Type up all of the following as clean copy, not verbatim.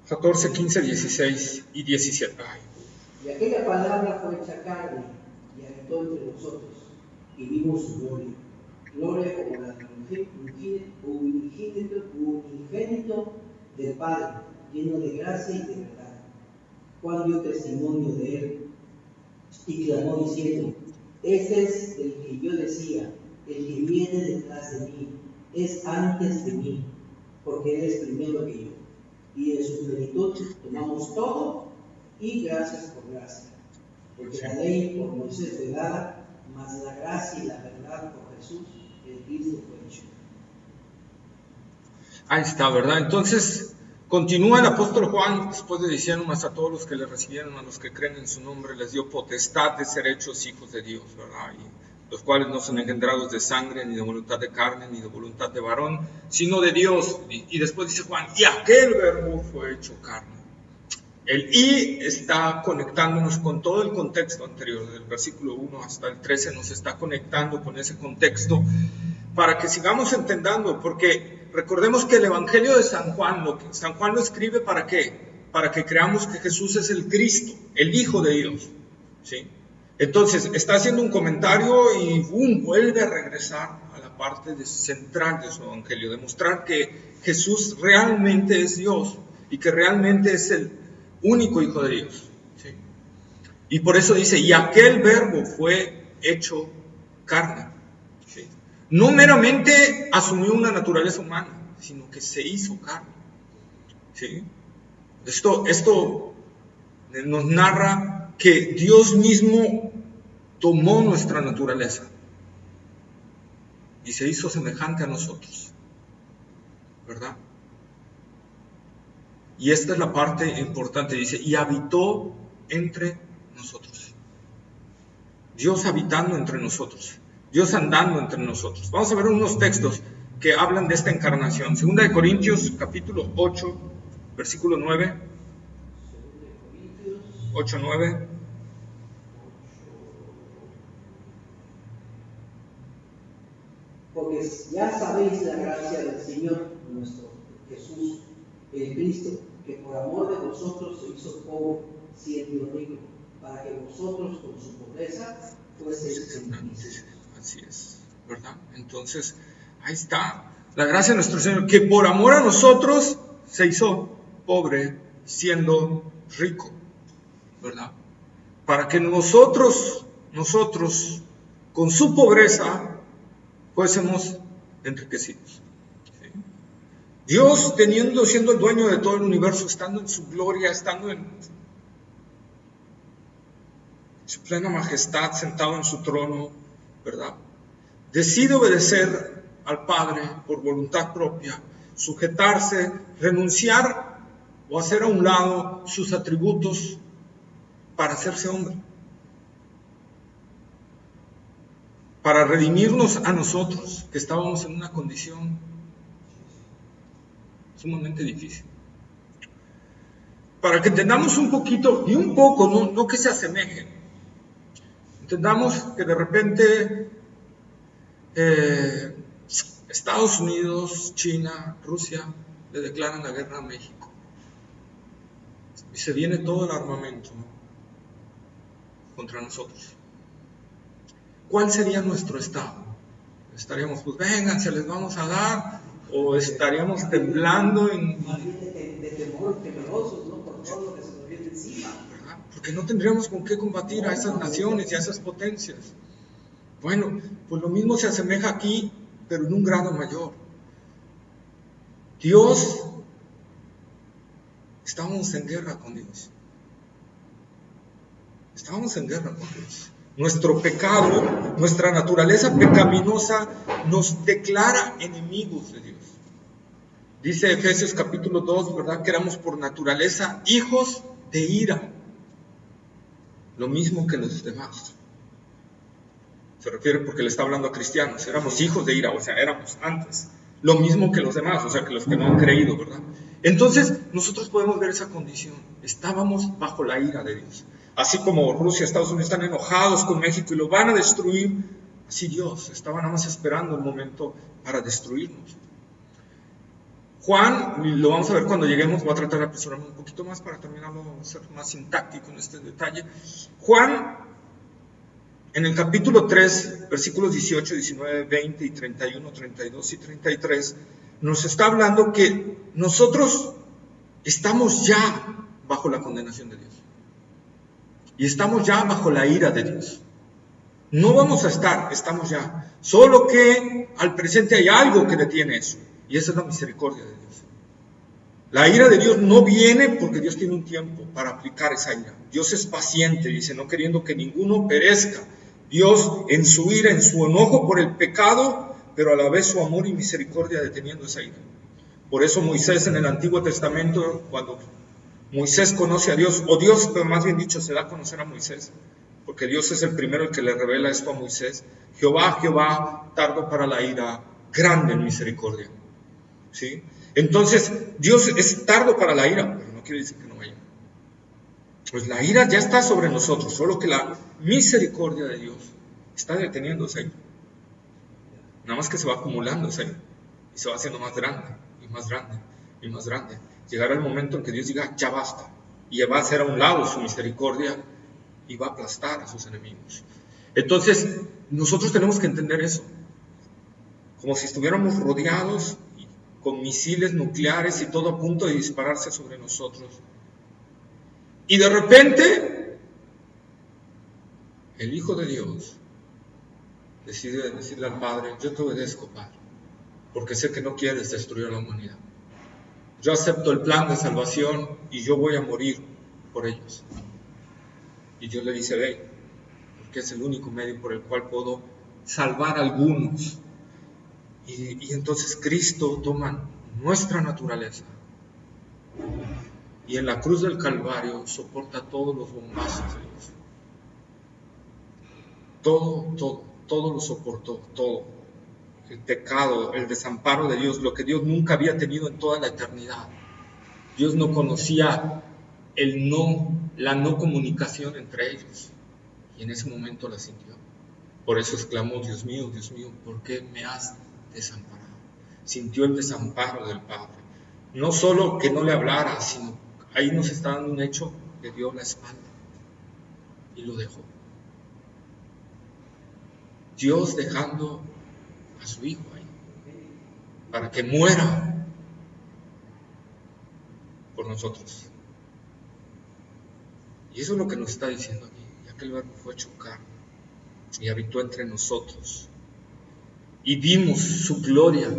14, 15, 16 y 17. Ay. Y aquella palabra fue hecha carne y habitó entre nosotros, y vimos su gloria, gloria como la del unigénito del Padre, lleno de gracia y de verdad. Juan dio testimonio de él y clamó diciendo: este es el que yo decía, el que viene detrás de mí, es antes de mí, porque él es primero que yo. Y en su plenitud tomamos todo, y gracias por gracia. Porque la ley por Moisés fue dada, mas la gracia y la verdad por Jesús, el Cristo fue hecho. Ahí está, ¿verdad? Entonces, continúa el apóstol Juan, después de diciendo más a todos los que le recibieron, a los que creen en su nombre, les dio potestad de ser hechos hijos de Dios, ¿verdad? Y los cuales no son engendrados de sangre, ni de voluntad de carne, ni de voluntad de varón, sino de Dios. Y después dice Juan, y aquel verbo fue hecho carne. El y está conectándonos con todo el contexto anterior, del versículo 1 hasta el 13, nos está conectando con ese contexto para que sigamos entendiendo, porque recordemos que el Evangelio de San Juan lo escribe ¿para qué? Para que creamos que Jesús es el Cristo, el Hijo de Dios, ¿sí? Entonces, está haciendo un comentario y vuelve a regresar a la parte central de su Evangelio, demostrar que Jesús realmente es Dios y que realmente es el único Hijo de Dios, ¿sí? Y por eso dice, y aquel verbo fue hecho carne, ¿sí? No meramente asumió una naturaleza humana, sino que se hizo carne, ¿sí? Esto nos narra que Dios mismo tomó nuestra naturaleza y se hizo semejante a nosotros, ¿verdad? Y esta es la parte importante, dice, y habitó entre nosotros. Dios habitando entre nosotros, Dios andando entre nosotros. Vamos a ver unos textos que hablan de esta encarnación. 2 de Corintios, capítulo 8, versículo 9. 8, 9. Porque ya sabéis la gracia del Señor nuestro Jesús, el Cristo, que por amor de vosotros se hizo pobre, siendo rico, para que vosotros con su pobreza fueseis felices. Así es, ¿verdad? Entonces, ahí está la gracia de nuestro Señor, que por amor a nosotros se hizo pobre, siendo rico, ¿verdad? Para que nosotros, con su pobreza, fuésemos enriquecidos. Dios siendo el dueño de todo el universo, estando en su gloria, estando en su plena majestad, sentado en su trono, ¿verdad? Decide obedecer al Padre por voluntad propia, sujetarse, renunciar o hacer a un lado sus atributos para hacerse hombre, para redimirnos a nosotros, que estábamos en una condición sumamente difícil. Para que entendamos un poquito, y un poco, no que se asemejen, entendamos que de repente Estados Unidos, China, Rusia le declaran la guerra a México. Y se viene todo el armamento contra nosotros. ¿Cuál sería nuestro estado? Estaríamos, pues vengan, se les vamos a dar, o estaríamos temblando de temor, temerosos, ¿no? Por todo lo que se nos viene encima, ¿verdad? Porque no tendríamos con qué combatir a esas naciones y a esas potencias. Bueno, pues lo mismo se asemeja aquí, pero en un grado mayor. Estábamos en guerra con Dios. Estábamos en guerra con Dios. Nuestro pecado, nuestra naturaleza pecaminosa nos declara enemigos de Dios. Dice Efesios capítulo 2, ¿verdad? Que éramos por naturaleza hijos de ira. Lo mismo que los demás. Se refiere porque le está hablando a cristianos. Éramos hijos de ira, o sea, éramos antes. Lo mismo que los demás, o sea, que los que no han creído, ¿verdad? Entonces, nosotros podemos ver esa condición. Estábamos bajo la ira de Dios. Así como Rusia, Estados Unidos están enojados con México y lo van a destruir, Así Dios estaba nada más esperando el momento para destruirnos. Juan, lo vamos a ver cuando lleguemos, voy a tratar de apresurarme un poquito más para terminarlo, ser más sintáctico en este detalle. Juan, en el capítulo 3, versículos 18, 19, 20 y 31, 32 y 33, nos está hablando que nosotros estamos ya bajo la condenación de Dios. Y estamos ya bajo la ira de Dios. No vamos a estar, estamos ya. Solo que al presente hay algo que detiene eso. Y esa es la misericordia de Dios. La ira de Dios no viene porque Dios tiene un tiempo para aplicar esa ira. Dios es paciente, dice, no queriendo que ninguno perezca. Dios en su ira, en su enojo por el pecado, pero a la vez su amor y misericordia deteniendo esa ira. Por eso Moisés en el Antiguo Testamento, cuando Moisés conoce a Dios, o Dios, pero más bien dicho, se da a conocer a Moisés, porque Dios es el primero el que le revela esto a Moisés. Jehová, Jehová, tardo para la ira, grande en misericordia. ¿Sí? Entonces, Dios es tardo para la ira, pero no quiere decir que no haya. Pues la ira ya está sobre nosotros, solo que la misericordia de Dios está deteniendo esa ira. Nada más que se va acumulando esa ira y se va haciendo más grande y más grande y más grande. Llegará el momento en que Dios diga, ya basta, y va a hacer a un lado su misericordia y va a aplastar a sus enemigos. Entonces, nosotros tenemos que entender eso, como si estuviéramos rodeados con misiles nucleares y todo a punto de dispararse sobre nosotros. Y de repente, el Hijo de Dios decide decirle al Padre, yo te obedezco, Padre, porque sé que no quieres destruir a la humanidad. Yo acepto el plan de salvación y yo voy a morir por ellos. Y Dios le dice, ve, porque es el único medio por el cual puedo salvar a algunos. Y entonces Cristo toma nuestra naturaleza y en la cruz del Calvario soporta todos los bombazos de Dios. Todo lo soportó, todo. El pecado, el desamparo de Dios, lo que Dios nunca había tenido en toda la eternidad. Dios no conocía la no comunicación entre ellos. Y en ese momento la sintió. Por eso exclamó, Dios mío, ¿por qué me has desamparado? Sintió el desamparo del Padre. No solo que no le hablara, sino ahí nos está dando un hecho, le dio la espalda y lo dejó. Dios dejando a su Hijo ahí, para que muera por nosotros. Y eso es lo que nos está diciendo aquí. Ya que el Verbo fue hecho carne y habitó entre nosotros y vimos su gloria.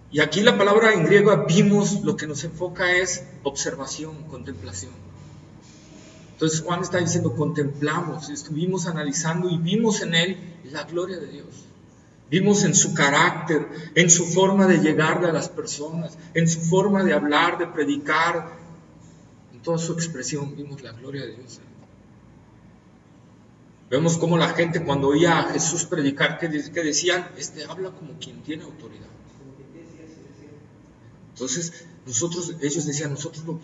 Y aquí la palabra en griego vimos, lo que nos enfoca es observación, contemplación. Entonces Juan está diciendo, contemplamos, estuvimos analizando y vimos en él la gloria de Dios. Vimos en su carácter, en su forma de llegarle a las personas, en su forma de hablar, de predicar, en toda su expresión vimos la gloria de Dios. Vemos cómo la gente cuando oía a Jesús predicar, que decían, habla como quien tiene autoridad. Entonces, ellos decían, nosotros lo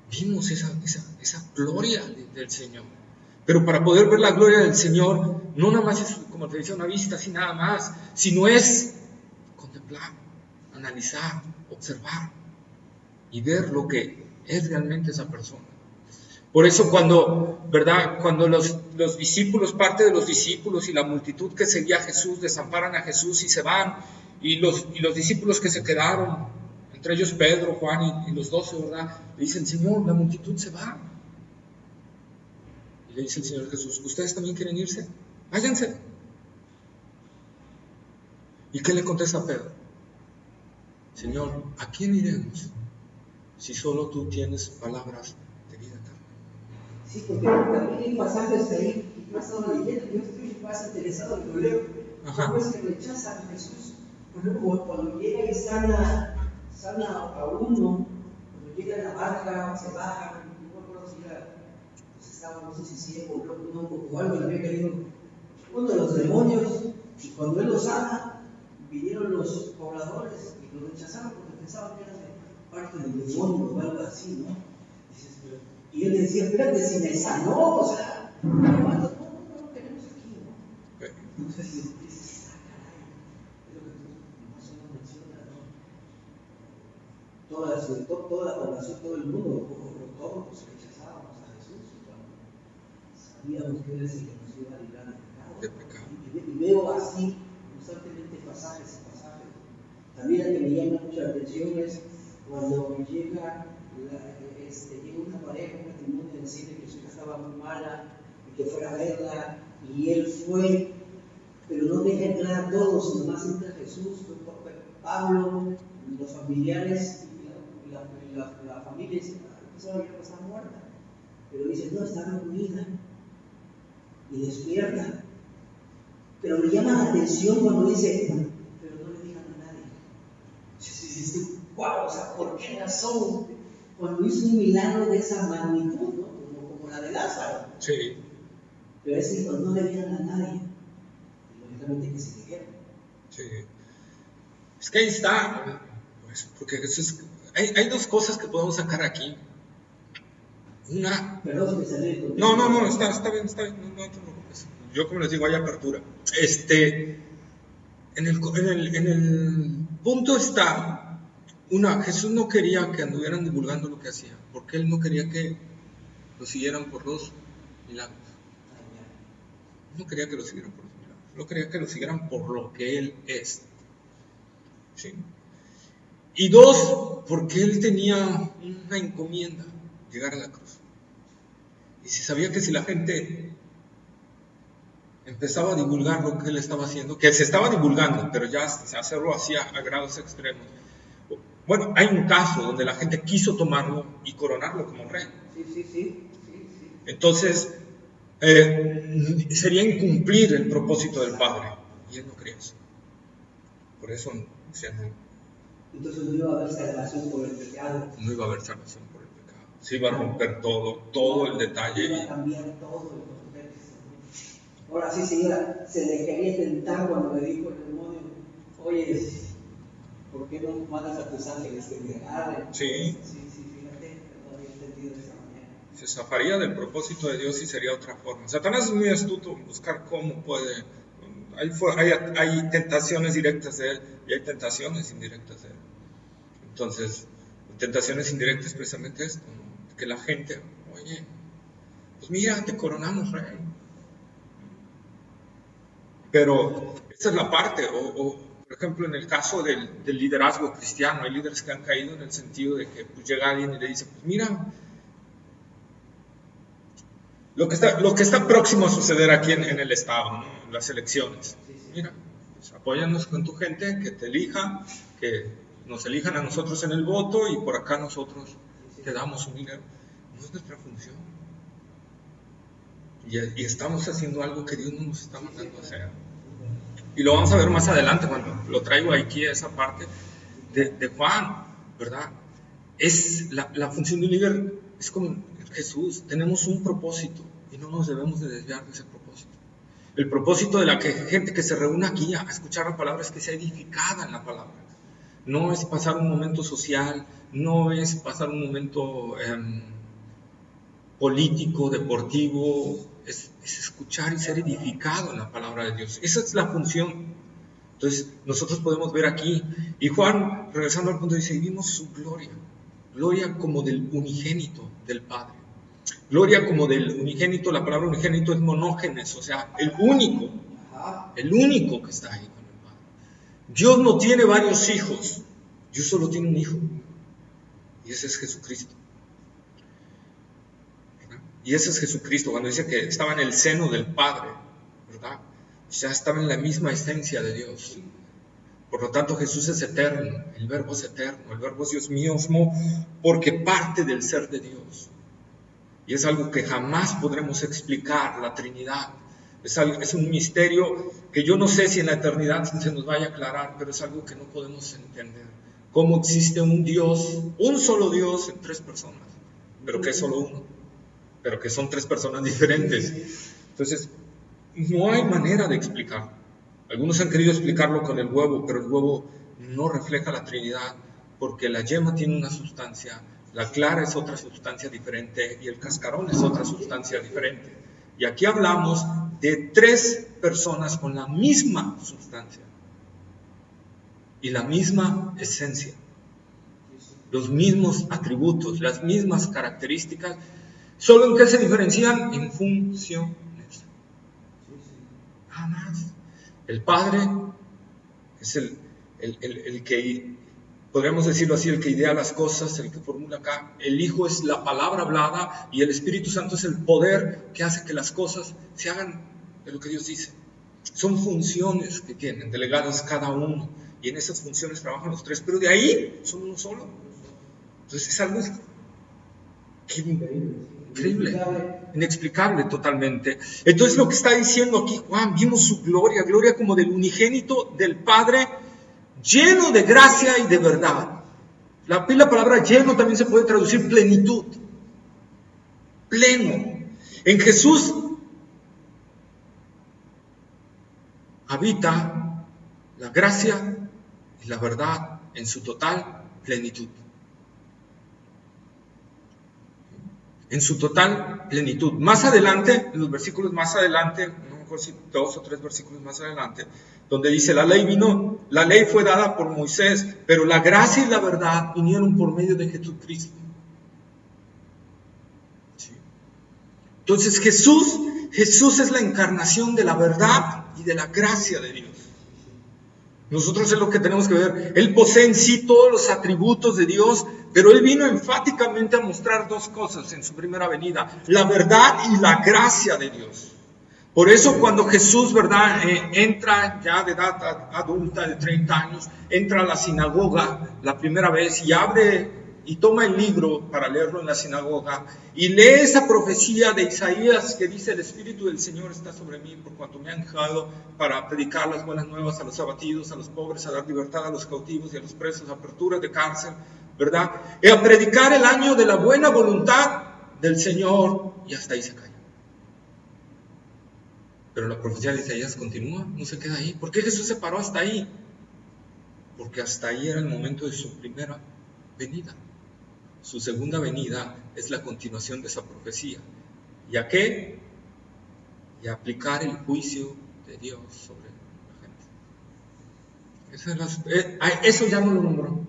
vimos esa gloria del Señor. Pero para poder ver la gloria del Señor, no nada más es, como te decía, una vista así nada más, sino es contemplar, analizar, observar y ver lo que es realmente esa persona. Por eso cuando los discípulos, parte de los discípulos y la multitud que seguía a Jesús, desamparan a Jesús y se van, y los discípulos que se quedaron, entre ellos Pedro, Juan y los 12, ¿verdad? Le dicen, Señor, la multitud se va. Y le dice el Señor Jesús, ¿ustedes también quieren irse? Váyanse. ¿Y qué le contesta Pedro? Señor, ¿a quién iremos si solo tú tienes palabras de vida eterna? Sí, porque también hay pasajes ahí que yo estaba leyendo, yo estoy más interesado en lo leo. ¿Cómo es que rechazan a Jesús? Por ejemplo, cuando llega y sana a uno, cuando llega a la barca, se baja, no me acuerdo si era, pues estaba, no sé si ciego o algo, le había caído uno de los demonios, y cuando él lo sana, vinieron los pobladores y lo rechazaron porque pensaban que era parte del demonio o algo así, ¿no? Y él decía, espérate, si me sanó, o sea, ¿cuántos no queremos aquí, no? Entonces dices, caray, es lo que tú más o menos mencionas, ¿no? Toda la población, todo el mundo, todos rechazábamos a Jesús cuando sabíamos que Él es el que nos iba a librar del pecado. Y veo así constantemente pasajes. También la que me llama mucho la atención es cuando llega una pareja, un matrimonio, a decirle que su hija estaba muy mala y que fuera a verla, y él fue, pero no deja entrar a todos, sino más entra Jesús, Pablo, los familiares y la familia dice, pensaba que está muerta, pero dice, no, está dormida y despierta. Pero me llama la atención cuando dice, pero no le digan a nadie. Dices, wow, o sea, ¿por qué razón? Cuando hizo un milagro de esa magnitud, ¿no? Como la de Lázaro. Sí. Pero ese dijo, no le digan a nadie. Y lógicamente que se dijeron. Sí. Es que ahí está, pues, porque hay dos cosas que podemos sacar aquí. Una. Perdón si me salí del contexto. No, está bien, no te preocupes. Yo, como les digo, hay apertura. En el punto está, Jesús no quería que anduvieran divulgando lo que hacía, porque Él no quería que lo siguieran por los milagros. No quería que lo siguieran por los milagros, no quería que lo siguieran por lo que Él es. ¿Sí? Y dos, porque Él tenía una encomienda, llegar a la cruz. Y si sabía que si la gente empezaba a divulgar lo que Él estaba haciendo, que se estaba divulgando, pero ya hacerlo así a grados extremos. Bueno, hay un caso donde la gente quiso tomarlo y coronarlo como rey. Sí. Entonces, sería incumplir el propósito del Padre. Y Él no quería eso. Por eso, entonces no iba a haber salvación por el pecado. No iba a haber salvación por el pecado. Se iba a romper todo el detalle. Iba a cambiar todo el contexto. Ahora sí, señora, se le quería tentar cuando le dijo el demonio, oye, ¿por qué no mandas a tus ángeles que me agarren? Sí, fíjate, no había entendido de esa manera. Se zafaría del propósito de Dios y sería otra forma. Satanás es muy astuto en buscar cómo puede. Hay tentaciones directas de él y hay tentaciones indirectas de él. Entonces, tentaciones indirectas precisamente esto, ¿no? Que la gente, oye, pues mira, te coronamos rey. Pero esa es la parte, por ejemplo, en el caso del liderazgo cristiano, hay líderes que han caído en el sentido de que pues, llega alguien y le dice, pues mira, lo que está próximo a suceder aquí en el Estado, ¿no? En las elecciones. Mira, pues, apóyanos con tu gente, que te elija, que nos elijan a nosotros en el voto y por acá nosotros te damos un dinero. No es nuestra función. Y estamos haciendo algo que Dios no nos está mandando a hacer. Y lo vamos a ver más adelante cuando lo traigo aquí a esa parte de Juan, ¿verdad? Es la función de un líder, es como Jesús, tenemos un propósito y no nos debemos de desviar de ese propósito. El propósito de la gente que se reúne aquí a escuchar la palabra es que sea edificada en la palabra. No es pasar un momento social, no es pasar un momento político, deportivo, es escuchar y ser edificado en la palabra de Dios. Esa es la función. Entonces nosotros podemos ver aquí, y Juan, regresando al punto, dice, vimos su gloria como del unigénito del Padre. Gloria como del unigénito, la palabra unigénito es monógenes, o sea, el único que está ahí con el Padre. Dios no tiene varios hijos, Dios solo tiene un hijo, y ese es Jesucristo. Y ese es Jesucristo, cuando dice que estaba en el seno del Padre, ¿verdad? Ya estaba en la misma esencia de Dios. Por lo tanto, Jesús es eterno, el Verbo es eterno, el Verbo es Dios mismo, porque parte del ser de Dios. Y es algo que jamás podremos explicar, la Trinidad. Es un misterio que yo no sé si en la eternidad se nos vaya a aclarar, pero es algo que no podemos entender. Cómo existe un Dios, un solo Dios en tres personas, pero que es solo uno, pero que son tres personas diferentes. Entonces, no hay manera de explicarlo. Algunos han querido explicarlo con el huevo, pero el huevo no refleja la Trinidad, porque la yema tiene una sustancia, la clara es otra sustancia diferente y el cascarón es otra sustancia diferente. Y aquí hablamos de 3 personas con la misma sustancia y la misma esencia, los mismos atributos, las mismas características, solo en qué se diferencian: en funciones. Nada más. El Padre es el que, podríamos decirlo así, el que idea las cosas, el que formula acá. El Hijo es la palabra hablada y el Espíritu Santo es el poder que hace que las cosas se hagan de lo que Dios dice. Son funciones que tienen delegadas cada uno, y en esas funciones trabajan los 3, pero de ahí son uno solo. Entonces es algo increíble, inexplicable totalmente. Entonces lo que está diciendo aquí Juan: vimos su gloria, gloria como del unigénito del Padre, lleno de gracia y de verdad. La palabra lleno también se puede traducir plenitud, pleno. En Jesús habita la gracia y la verdad en su total plenitud. En su total plenitud. Más adelante, en los versículos más adelante, no me acuerdo si 2 o 3 versículos más adelante, donde dice: la ley fue dada por Moisés, pero la gracia y la verdad vinieron por medio de Jesucristo. ¿Sí? Entonces Jesús es la encarnación de la verdad y de la gracia de Dios. Nosotros es lo que tenemos que ver. Él posee en sí todos los atributos de Dios, pero Él vino enfáticamente a mostrar 2 cosas en su primera venida: la verdad y la gracia de Dios. Por eso cuando Jesús, ¿verdad?, entra ya de edad adulta, de 30 años, entra a la sinagoga la primera vez y abre y toma el libro para leerlo en la sinagoga y lee esa profecía de Isaías que dice: el Espíritu del Señor está sobre mí, por cuanto me ha dejado para predicar las buenas nuevas a los abatidos, a los pobres, a dar libertad a los cautivos y a los presos, apertura de cárcel, ¿verdad? Y a predicar el año de la buena voluntad del Señor. Y hasta ahí se calla. Pero la profecía de Isaías continúa, no se queda ahí. ¿Por qué Jesús se paró hasta ahí? Porque hasta ahí era el momento de su primera venida. Su segunda venida es la continuación de esa profecía. ¿Y a qué? Y a aplicar el juicio de Dios sobre la gente. Eso ya no lo nombró.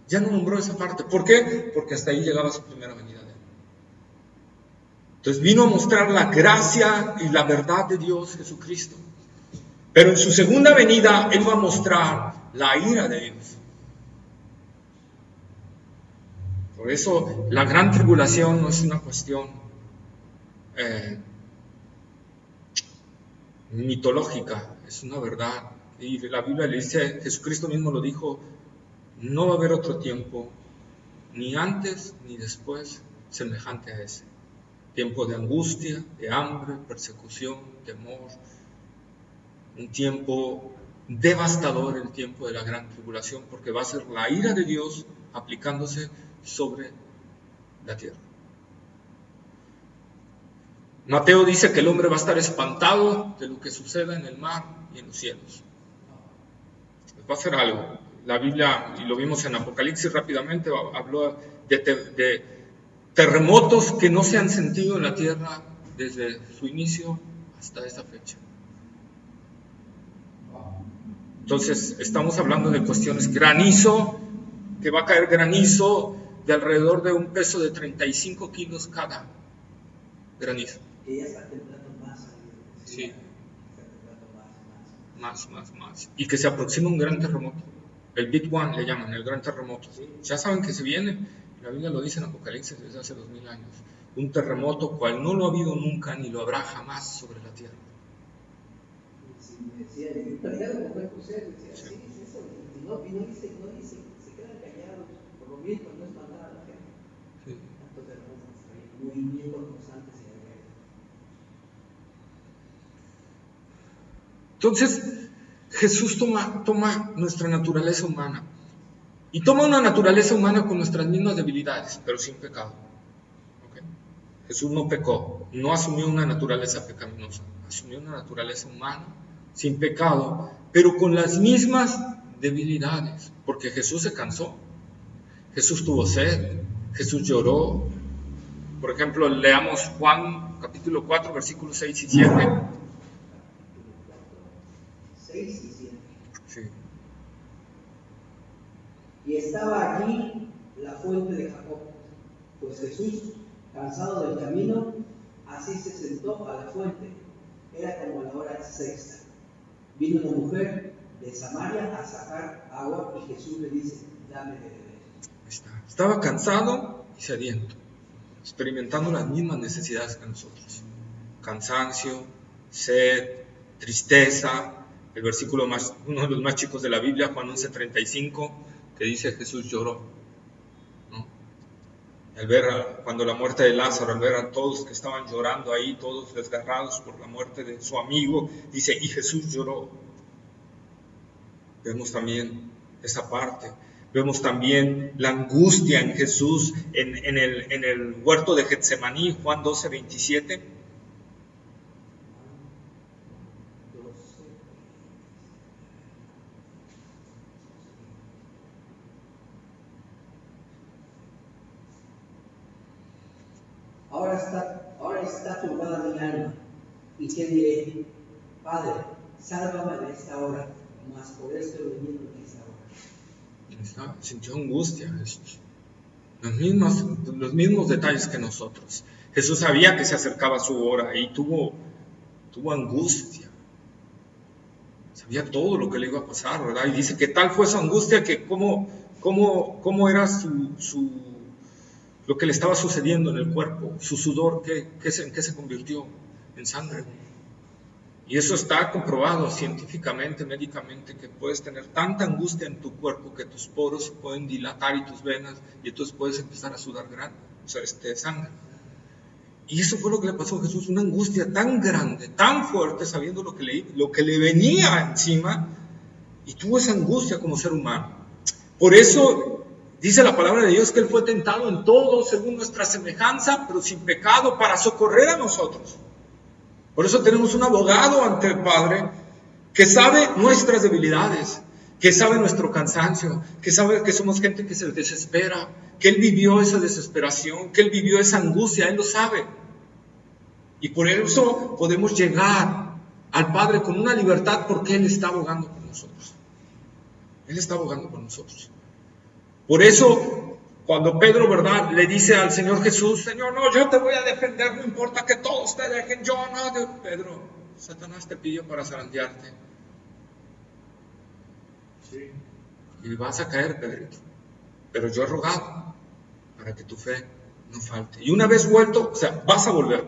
Ya no nombró esa parte. ¿Por qué? Porque hasta ahí llegaba su primera venida de Él. Entonces vino a mostrar la gracia y la verdad de Dios Jesucristo. Pero en su segunda venida Él va a mostrar la ira de Dios. Por eso la gran tribulación no es una cuestión mitológica, es una verdad. Y la Biblia le dice, Jesucristo mismo lo dijo: no va a haber otro tiempo, ni antes ni después, semejante a ese. Tiempo de angustia, de hambre, persecución, temor. Un tiempo devastador, el tiempo de la gran tribulación, porque va a ser la ira de Dios aplicándose sobre la tierra. Mateo dice que el hombre va a estar espantado de lo que suceda en el mar y en los cielos. Va a ser algo. La Biblia, y lo vimos en Apocalipsis rápidamente, habló de terremotos que no se han sentido en la tierra desde su inicio hasta esa fecha. Entonces estamos hablando de cuestiones: granizo, que va a caer granizo de alrededor de un peso de 35 kilos cada granizo. Que ya está temblando más. Sí. Más. Y que se aproxima un gran terremoto. El Big One le llaman, el gran terremoto. Ya saben que se viene, la Biblia lo dice en Apocalipsis desde hace 2000 años. Un terremoto cual no lo ha habido nunca ni lo habrá jamás sobre la tierra. Sí, decía, y platicando con José, decía, sí, es eso, y no dice, se quedan callados, por lo mismo no es mandar a la gente. Sí. Entonces, hay movimiento constante hacia la guerra. Entonces, Jesús toma nuestra naturaleza humana, y toma una naturaleza humana con nuestras mismas debilidades, pero sin pecado. ¿Okay? Jesús no pecó, no asumió una naturaleza pecaminosa, asumió una naturaleza humana, sin pecado, pero con las mismas debilidades, porque Jesús se cansó, Jesús tuvo sed, Jesús lloró. Por ejemplo, leamos Juan capítulo 4, versículos 6 y 7. 6 y 7. Sí. Y estaba allí la fuente de Jacob, pues Jesús, cansado del camino, así se sentó a la fuente. Era como la hora sexta. Vino una mujer de Samaria a sacar agua y Jesús le dice, dame de beber. Estaba cansado y sediento, experimentando las mismas necesidades que nosotros. Cansancio, sed, tristeza. El versículo uno de los más chicos de la Biblia, Juan 11:35, que dice Jesús lloró, ¿no? Al ver cuando la muerte de Lázaro, al ver a todos que estaban llorando ahí, todos desgarrados por la muerte de su amigo, dice, y Jesús lloró. Vemos también esa parte. Vemos también la angustia en Jesús en el huerto de Getsemaní, Juan 12:27. Ahora está turbada mi alma. ¿Y qué diré? Padre, sálvame de esta hora, mas por esto he venido en esta hora. Sintió angustia Jesús. Los mismos detalles que nosotros. Jesús sabía que se acercaba su hora y tuvo angustia. Sabía todo lo que le iba a pasar, ¿verdad? Y dice que tal fue su angustia que cómo era lo que le estaba sucediendo en el cuerpo, su sudor, ¿en qué se convirtió? En sangre. Y eso está comprobado científicamente, médicamente, que puedes tener tanta angustia en tu cuerpo que tus poros se pueden dilatar y tus venas, y entonces puedes empezar a sudar sangre. Y eso fue lo que le pasó a Jesús, una angustia tan grande, tan fuerte, sabiendo lo que le venía encima, y tuvo esa angustia como ser humano. Por eso dice la palabra de Dios que Él fue tentado en todo según nuestra semejanza, pero sin pecado, para socorrer a nosotros. Por eso tenemos un abogado ante el Padre que sabe nuestras debilidades, que sabe nuestro cansancio, que sabe que somos gente que se desespera, que Él vivió esa desesperación, que Él vivió esa angustia, Él lo sabe. Y por eso podemos llegar al Padre con una libertad porque Él está abogando por nosotros. Él está abogando por nosotros. Por eso, cuando Pedro, ¿verdad?, le dice al Señor Jesús, Señor, no, yo te voy a defender, no importa que todos te dejen, yo no. Pedro, Satanás te pidió para zarandearte. Sí. Y vas a caer, Pedrito. Pero yo he rogado para que tu fe no falte. Y una vez vuelto, vas a volver.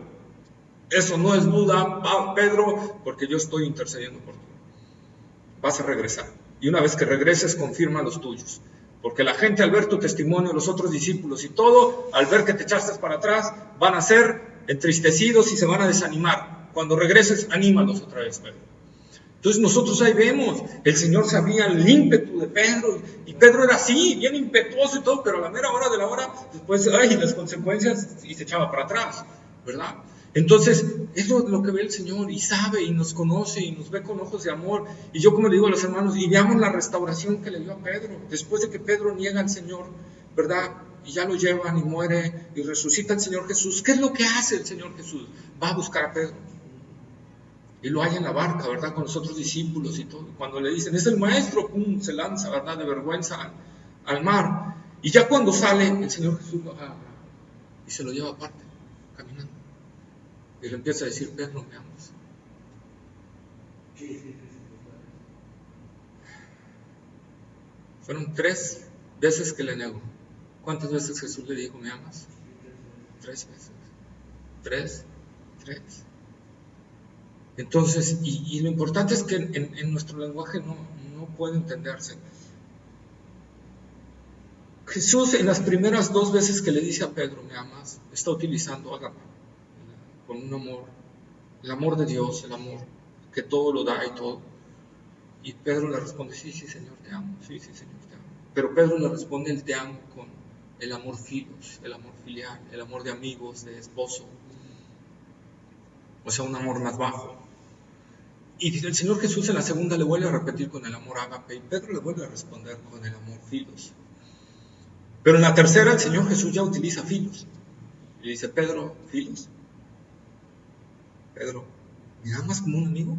Eso no es duda, Pedro, porque yo estoy intercediendo por ti. Vas a regresar. Y una vez que regreses, confirma a los tuyos. Porque la gente, al ver tu testimonio, los otros discípulos y todo, al ver que te echaste para atrás, van a ser entristecidos y se van a desanimar. Cuando regreses, anímalos otra vez, Pedro. Entonces nosotros ahí vemos, el Señor sabía el ímpetu de Pedro, y Pedro era así, bien impetuoso y todo, pero a la mera hora de la hora, después, las consecuencias, y se echaba para atrás, ¿verdad? Entonces, eso es lo que ve el Señor, y sabe, y nos conoce, y nos ve con ojos de amor. Y yo, como le digo a los hermanos, y veamos la restauración que le dio a Pedro, después de que Pedro niega al Señor, ¿verdad? Y ya lo llevan y muere, y resucita el Señor Jesús. ¿Qué es lo que hace el Señor Jesús? Va a buscar a Pedro. Y lo halla en la barca, ¿verdad? Con los otros discípulos y todo. Cuando le dicen, es el maestro, ¡pum!, se lanza, ¿verdad?, de vergüenza al mar. Y ya cuando sale, el Señor Jesús lo agarra y se lo lleva aparte, caminando. Y le empieza a decir, Pedro, ¿me amas? Fueron 3 veces que le negó. ¿Cuántas veces Jesús le dijo, ¿me amas? 3 veces. 3. Entonces, y lo importante es que en nuestro lenguaje no puede entenderse. Jesús, en las primeras 2 veces que le dice a Pedro, ¿me amas?, está utilizando ágape, con un amor, el amor de Dios, el amor que todo lo da y todo. Y Pedro le responde, sí, Señor, te amo, sí, Señor, te amo. Pero Pedro le responde el te amo con el amor filos, el amor filial, el amor de amigos, de esposo. O sea, un amor más bajo. Y el Señor Jesús en la segunda le vuelve a repetir con el amor ágape, y Pedro le vuelve a responder con el amor filos. Pero en la tercera el Señor Jesús ya utiliza filos. Y le dice, Pedro, filos. Pedro, ¿me amas como un amigo?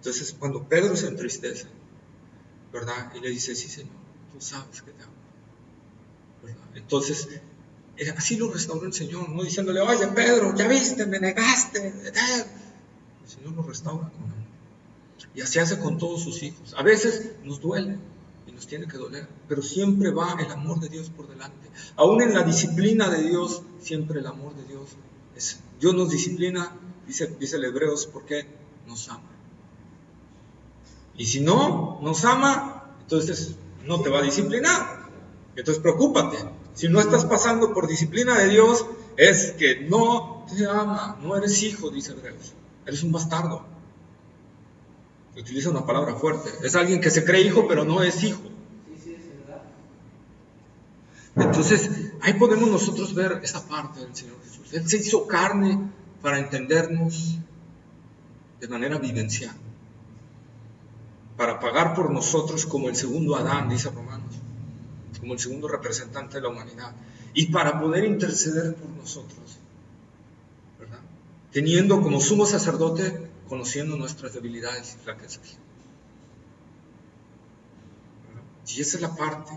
Entonces, cuando Pedro se entristece, ¿verdad? Y le dice, sí, Señor, tú sabes que te amo, ¿verdad? Entonces, así lo restauró el Señor, no diciéndole, oye, Pedro, ya viste, me negaste. El Señor lo restaura con amor. Y así hace con todos sus hijos. A veces nos duele y nos tiene que doler, pero siempre va el amor de Dios por delante. Aún en la disciplina de Dios, siempre el amor de Dios Dios nos disciplina, dice el Hebreos, porque nos ama. Y si no nos ama, entonces no te va a disciplinar. Entonces preocúpate. Si no estás pasando por disciplina de Dios, es que no te ama. No eres hijo, dice Hebreos. Eres un bastardo. Utiliza una palabra fuerte. Es alguien que se cree hijo, pero no es hijo. Sí, es verdad. Entonces, ahí podemos nosotros ver esa parte del Señor Jesús. Él se hizo carne para entendernos de manera vivencial, para pagar por nosotros como el segundo Adán, dice Romanos, como el segundo representante de la humanidad, y para poder interceder por nosotros, ¿verdad? Teniendo como sumo sacerdote, conociendo nuestras debilidades y flaquezas. ¿Verdad? Y esa es la parte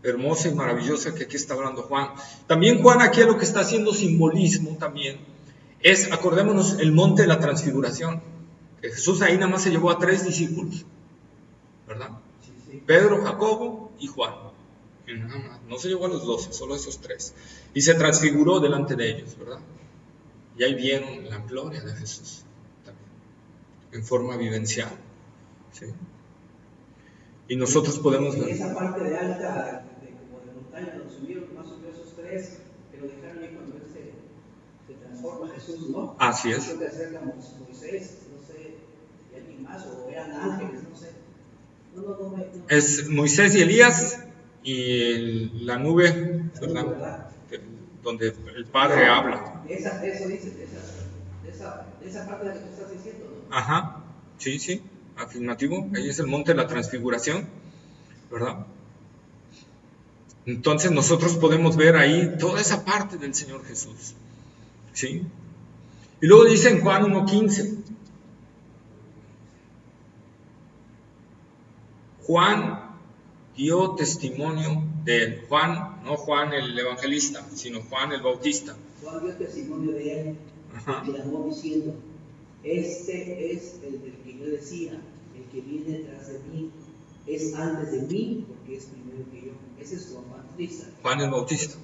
hermosa y maravillosa que aquí está hablando Juan. También Juan aquí lo que está haciendo simbolismo también es, acordémonos, el monte de la transfiguración. Que Jesús ahí nada más se llevó a 3 discípulos, ¿verdad? Sí. Pedro, Jacobo y Juan. Y nada más, no se llevó a los 12, solo esos 3. Y se transfiguró delante de ellos, ¿verdad? Y ahí vieron la gloria de Jesús también, en forma vivencial, ¿sí? Y nosotros podemos En ver esa parte de alta, como de montaña, donde subieron más o menos esos 3, que lo dejaron ahí cuando él se transforma Jesús, ¿no? Así es. Creo que acerca Moisés, no sé, y alguien más, o eran ángeles, no sé. No. Es Moisés y Elías y la nube, ¿verdad? Donde el Padre habla. Eso dice, de esa parte de la que tú estás diciendo, ¿no? Ajá, sí, afirmativo. Ahí es el monte de la transfiguración, ¿verdad? Entonces nosotros podemos ver ahí toda esa parte del Señor Jesús, ¿sí? Y luego dice en Juan 1:15, Juan dio testimonio de él. Juan, no Juan el evangelista, sino Juan el Bautista. Juan dio testimonio de él, y clamó diciendo, este es el del que yo decía, el que viene tras de mí, es antes de mí, porque es primero que yo. Ese es Juan Bautista. Juan el Bautista.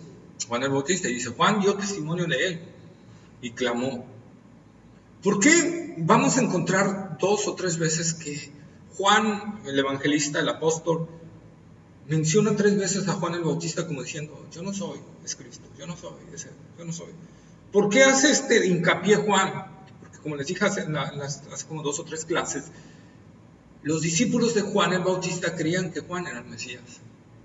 Juan el Bautista, y dice, Juan dio testimonio de él, y clamó. ¿Por qué vamos a encontrar 2 o 3 veces que Juan, el evangelista, el apóstol, menciona 3 veces a Juan el Bautista como diciendo, yo no soy, es Cristo, yo no soy, es él, yo no soy? ¿Por qué hace este hincapié Juan? Porque como les dije hace como 2 o 3 clases, los discípulos de Juan el Bautista creían que Juan era el Mesías.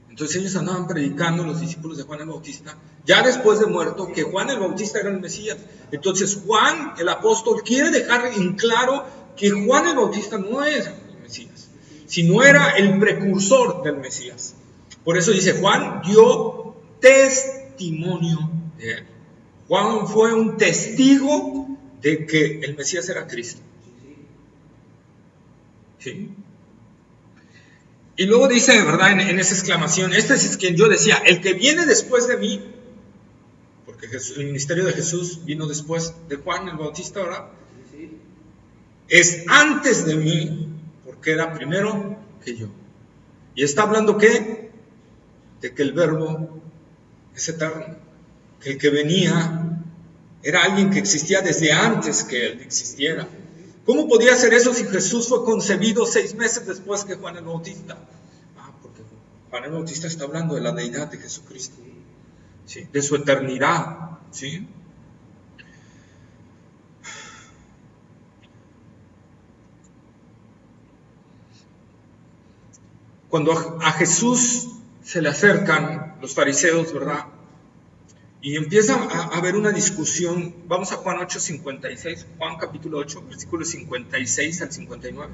Entonces ellos andaban predicando, los discípulos de Juan el Bautista, ya después de muerto, que Juan el Bautista era el Mesías. Entonces Juan, el apóstol, quiere dejar en claro que Juan el Bautista no era el Mesías, sino era el precursor del Mesías. Por eso dice, Juan dio testimonio de él. Juan fue un testigo de que el Mesías era Cristo. ¿Sí? Y luego dice, ¿verdad? En esa exclamación, este es quien yo decía, el que viene después de mí, porque el ministerio de Jesús vino después de Juan el Bautista, ¿verdad? Es antes de mí, porque era primero que yo. Y está hablando ¿qué? De que el verbo es eterno, que el que venía era alguien que existía desde antes que él existiera. ¿Cómo podía ser eso si Jesús fue concebido 6 meses después que Juan el Bautista? Porque Juan el Bautista está hablando de la deidad de Jesucristo, ¿sí? De su eternidad, ¿sí? Cuando a Jesús se le acercan los fariseos, ¿verdad? Y empieza a haber una discusión. Vamos a Juan 8:56, Juan capítulo 8, versículos 56 al 59.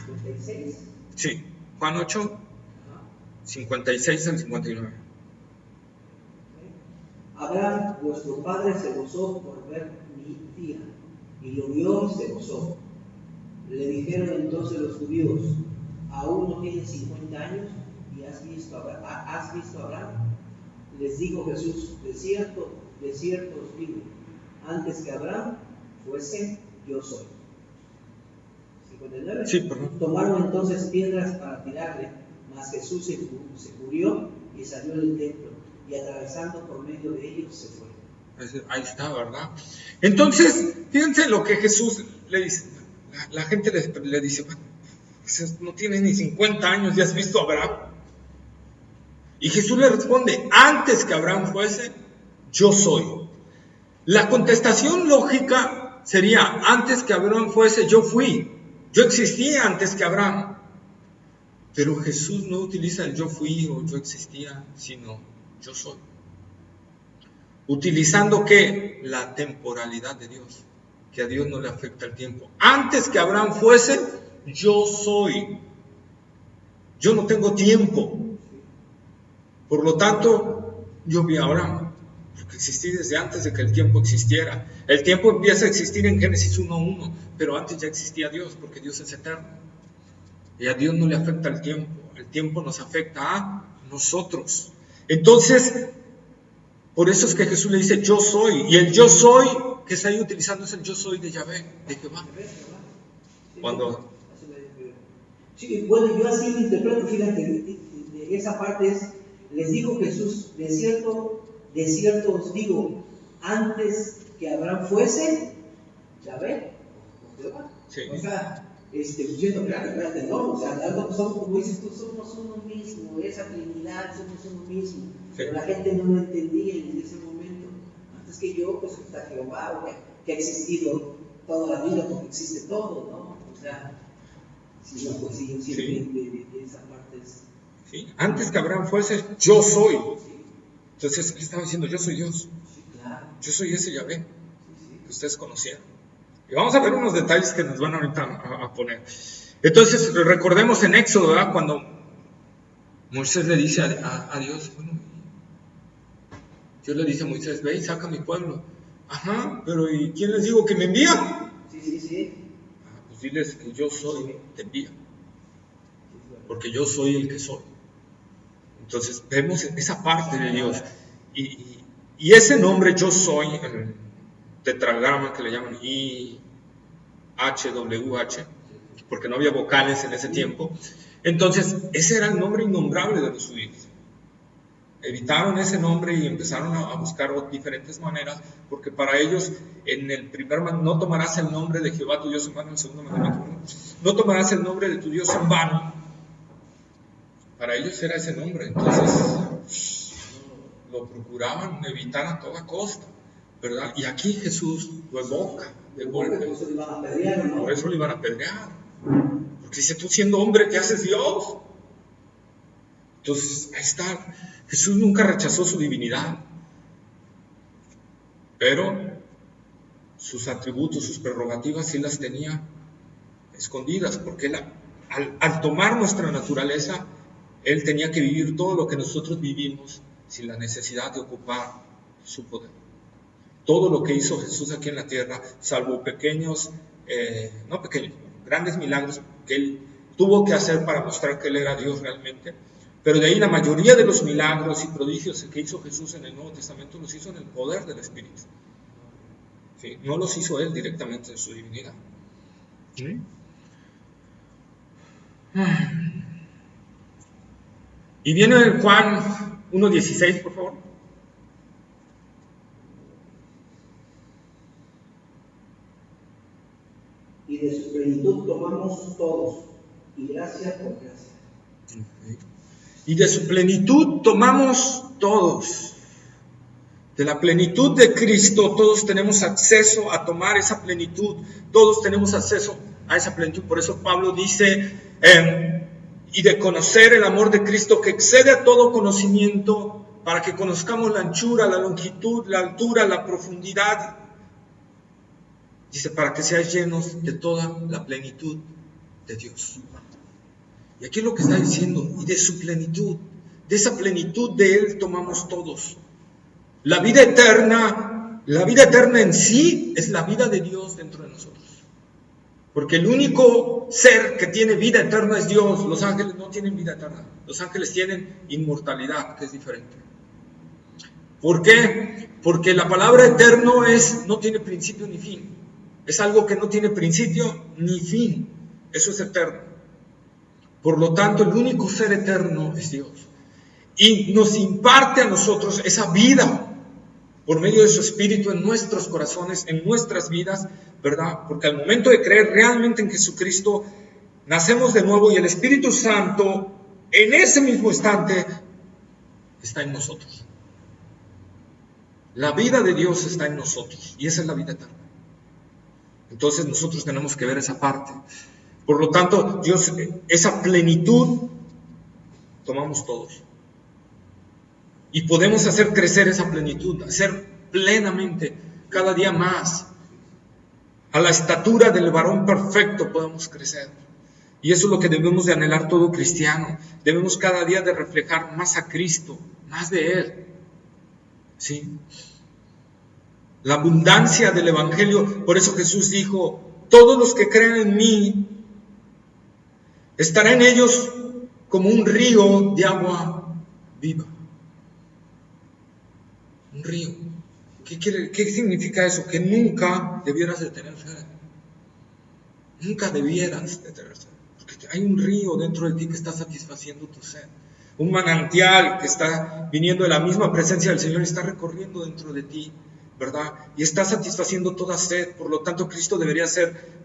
¿56? Sí, Juan 8, 56 al 59. Abraham, vuestro padre, se gozó por ver mi día, y lo vio y se gozó. Le dijeron entonces los judíos: ¿aún no tienes 50 años y has visto a Abraham? Les dijo Jesús: de cierto os digo, antes que Abraham fuese, yo soy. 59. Sí, perdón. Tomaron entonces piedras para tirarle, mas Jesús se cubrió y salió del templo, y atravesando por medio de ellos se fue. Ahí está, ¿verdad? Entonces, fíjense lo que Jesús le dice. La gente le dice: bueno, pues no tienes ni 50 años, ¿ya has visto a Abraham? Y Jesús le responde: antes que Abraham fuese, yo soy. La contestación lógica sería: antes que Abraham fuese, yo fui. Yo existía antes que Abraham. Pero Jesús no utiliza el yo fui o yo existía, sino yo soy. Utilizando ¿qué? La temporalidad de Dios, que a Dios no le afecta el tiempo. Antes que Abraham fuese, yo soy. Yo no tengo tiempo. Por lo tanto, yo vi a Abraham, porque existí desde antes de que el tiempo existiera. El tiempo empieza a existir en Génesis 1:1, pero antes ya existía Dios, porque Dios es eterno. Y a Dios no le afecta el tiempo nos afecta a nosotros. Entonces, por eso es que Jesús le dice: yo soy. Y el yo soy que está ahí utilizando es el yo soy de Yahvé, de Jehová. Cuando... Sí, bueno, yo así lo interpreto, fíjate, de esa parte es: les dijo Jesús, de cierto os digo, antes que Abraham fuese, Yahvé, o Jehová. Sí. O sea, diciendo, espérate, no, o sea, somos, como dices tú, somos uno mismo, esa Trinidad, somos uno mismo. Sí. Pero la gente no lo entendía en ese momento. Antes que yo, pues está Jehová, que ha existido toda la vida, porque existe todo, ¿no? O sea, si no, pues sí, de esa parte es... Sí. Antes que Abraham fuese, yo soy. Sí. Entonces él estaba diciendo: yo soy Dios. Sí, claro. Yo soy ese Yahvé que ustedes conocieron. Y vamos a ver unos detalles que nos van ahorita a poner. Entonces, recordemos en Éxodo, ¿verdad? Cuando Moisés le dice a Dios: bueno, Dios le dice a Moisés: ve y saca a mi pueblo. Ajá, pero ¿y quién les digo que me envía? Sí. Pues diles que yo soy, te envía. Porque yo soy el que soy. Entonces, vemos esa parte de Dios. Y ese nombre yo soy, el tetragrama que le llaman IHWH, porque no había vocales en ese tiempo. Entonces, ese era el nombre innombrable de los judíos. Evitaron ese nombre y empezaron a buscar diferentes maneras, porque para ellos, en el primer mandamiento, no tomarás el nombre de Jehová tu Dios en vano. En el segundo mandamiento, no tomarás el nombre de tu Dios en vano. Para ellos era ese nombre. Entonces, lo procuraban evitar a toda costa, ¿verdad? Y aquí Jesús lo evoca de golpe. Por eso lo iban a apedrear. Porque dice: tú siendo hombre, ¿qué haces Dios? Entonces, ahí está. Jesús nunca rechazó su divinidad, pero sus atributos, sus prerrogativas sí las tenía escondidas, porque al tomar nuestra naturaleza, Él tenía que vivir todo lo que nosotros vivimos sin la necesidad de ocupar su poder. Todo lo que hizo Jesús aquí en la tierra, salvo grandes milagros que Él tuvo que hacer para mostrar que Él era Dios realmente. Pero de ahí la mayoría de los milagros y prodigios que hizo Jesús en el Nuevo Testamento los hizo en el poder del Espíritu. ¿Sí? No los hizo Él directamente en su divinidad. ¿Sí? Y viene Juan 1:16, por favor. Y de su plenitud tomamos todos, y gracia por gracia. Okay. Y de su plenitud tomamos todos. De la plenitud de Cristo todos tenemos acceso a tomar esa plenitud. Todos tenemos acceso a esa plenitud. Por eso Pablo dice, y de conocer el amor de Cristo que excede a todo conocimiento, para que conozcamos la anchura, la longitud, la altura, la profundidad. Dice, para que seáis llenos de toda la plenitud de Dios. Y aquí es lo que está diciendo, y de su plenitud, de esa plenitud de Él tomamos todos. La vida eterna La vida eterna en sí es la vida de Dios dentro de nosotros. Porque el único ser que tiene vida eterna es Dios. Los ángeles no tienen vida eterna. Los ángeles tienen inmortalidad, que es diferente. ¿Por qué? Porque la palabra eterno no tiene principio ni fin. Es algo que no tiene principio ni fin. Eso es eterno. Por lo tanto, el único ser eterno es Dios. Y nos imparte a nosotros esa vida por medio de su Espíritu en nuestros corazones, en nuestras vidas, ¿verdad? Porque al momento de creer realmente en Jesucristo, nacemos de nuevo y el Espíritu Santo, en ese mismo instante, está en nosotros. La vida de Dios está en nosotros y esa es la vida eterna. Entonces nosotros tenemos que ver esa parte. Por lo tanto, Dios, esa plenitud, tomamos todos. Y podemos hacer crecer esa plenitud, hacer plenamente, cada día más. A la estatura del varón perfecto podemos crecer. Y eso es lo que debemos de anhelar todo cristiano. Debemos cada día de reflejar más a Cristo, más de Él. ¿Sí? La abundancia del Evangelio, por eso Jesús dijo, todos los que creen en mí, estará en ellos como un río de agua viva. Un río. ¿Qué significa eso? Que nunca debieras de tener sed. Nunca debieras de tener sed. Porque hay un río dentro de ti que está satisfaciendo tu sed. Un manantial que está viniendo de la misma presencia del Señor y está recorriendo dentro de ti, ¿verdad? Y está satisfaciendo toda sed. Por lo tanto, Cristo debería ser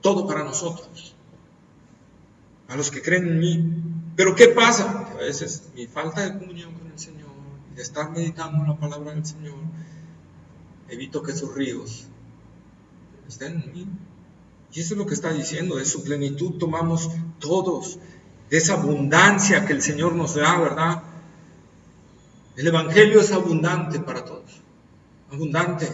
todo para nosotros. A los que creen en mí. Pero ¿qué pasa? A veces mi falta de comunión con el Señor, de estar meditando en la palabra del Señor, evito que esos ríos estén en mí. Y eso es lo que está diciendo, de su plenitud tomamos todos, de esa abundancia que el Señor nos da, ¿verdad? El Evangelio es abundante para todos, abundante.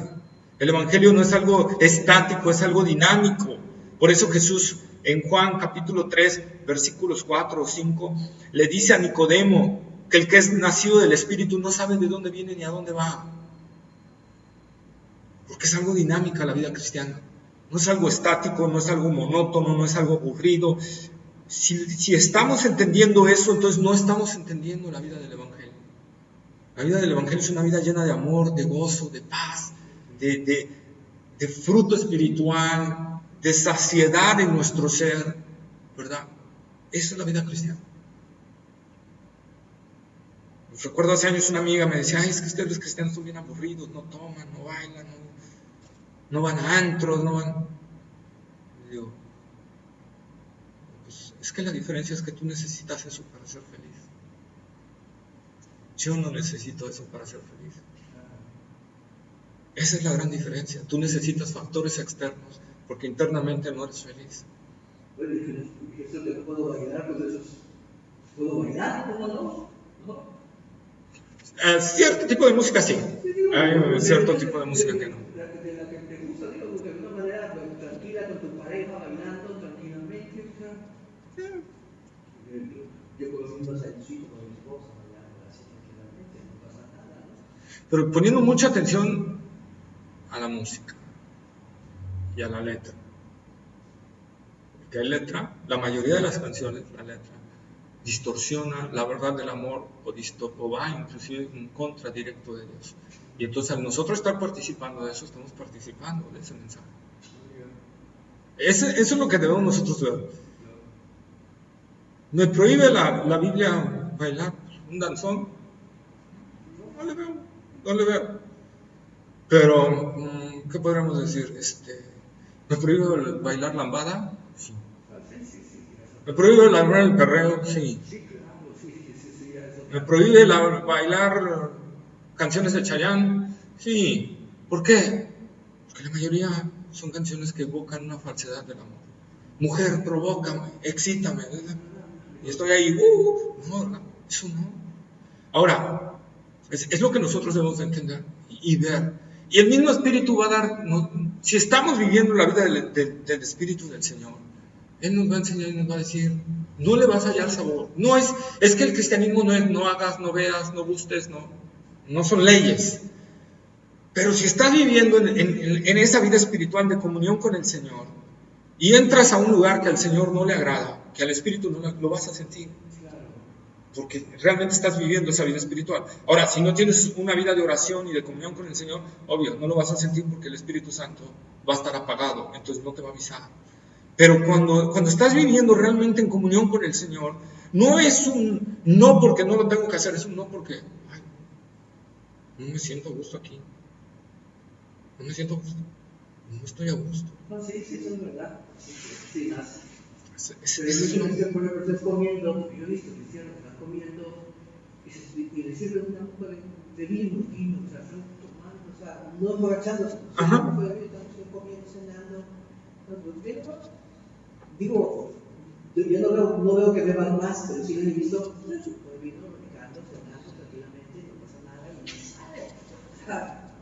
El Evangelio no es algo estático, es algo dinámico. Por eso Jesús en Juan capítulo 3, versículos 4 o 5, le dice a Nicodemo que el que es nacido del Espíritu no sabe de dónde viene ni a dónde va. Porque es algo dinámica la vida cristiana. No es algo estático, no es algo monótono, no es algo aburrido. Si estamos entendiendo eso, entonces no estamos entendiendo la vida del Evangelio. La vida del Evangelio es una vida llena de amor, de gozo, de paz, de fruto espiritual, de saciedad en nuestro ser, ¿verdad? Esa es la vida cristiana. Recuerdo hace años una amiga me decía, ay, es que ustedes los cristianos son bien aburridos, no toman, no bailan, no van a antros, no van... Y digo, pues es que la diferencia es que tú necesitas eso para ser feliz. Yo no necesito eso para ser feliz. Esa es la gran diferencia. Tú necesitas factores externos porque internamente no eres feliz. Bueno, eso te puedo bailar, pues eso puedo bailar, ¿cómo no? Cierto tipo de música sí. Hay cierto tipo de música que no. De la que te gusta, digo, de alguna manera tranquila con tu pareja, bailando tranquilamente. Yo conocí unos añositos con mi esposa, bailando así tranquilamente, no pasa nada, ¿no? Pero poniendo mucha atención a la música y a la letra. Porque hay letra, la mayoría de las canciones, la letra distorsiona la verdad del amor o va inclusive en contra directo de Dios. Y entonces al nosotros estar participando de eso, estamos participando de ese mensaje. Eso es lo que debemos nosotros ver. ¿Me prohíbe la Biblia bailar un danzón? No le veo. Pero, ¿qué podríamos decir? ¿Me prohíbe bailar lambada? Sí. ¿Me prohíbe bailar el perreo? Sí. ¿Me prohíbe bailar canciones de Chayanne? Sí. ¿Por qué? Porque la mayoría son canciones que evocan una falsedad del amor. Mujer, provócame, excítame. Y estoy ahí, no, eso no. Ahora, es lo que nosotros debemos de entender y ver. Y el mismo Espíritu va a dar, si estamos viviendo la vida del Espíritu del Señor, Él nos va a enseñar y nos va a decir, no le vas a hallar sabor. No es que el cristianismo no es no hagas, no veas, no gustes, no son leyes. Pero si estás viviendo en esa vida espiritual de comunión con el Señor y entras a un lugar que al Señor no le agrada, que al Espíritu no lo vas a sentir, porque realmente estás viviendo esa vida espiritual. Ahora, si no tienes una vida de oración y de comunión con el Señor, obvio, no lo vas a sentir porque el Espíritu Santo va a estar apagado, entonces no te va a avisar. Pero cuando estás viviendo realmente en comunión con el Señor, no es un no porque no lo tengo que hacer, es un no porque no me siento a gusto aquí. No me siento a gusto. No estoy a gusto. No, sí, eso es verdad. Sí, más. Por estás comiendo, yo he visto cristianos que están comiendo y le sirven una copa de vino, o sea, están tomando, o sea, no emborrachándose. Estamos comiendo, cenando. Digo, yo no veo que beban más, pero sí lo he visto con su copa de vino, platicando, cenando tranquilamente, no pasa nada y sale. O sea,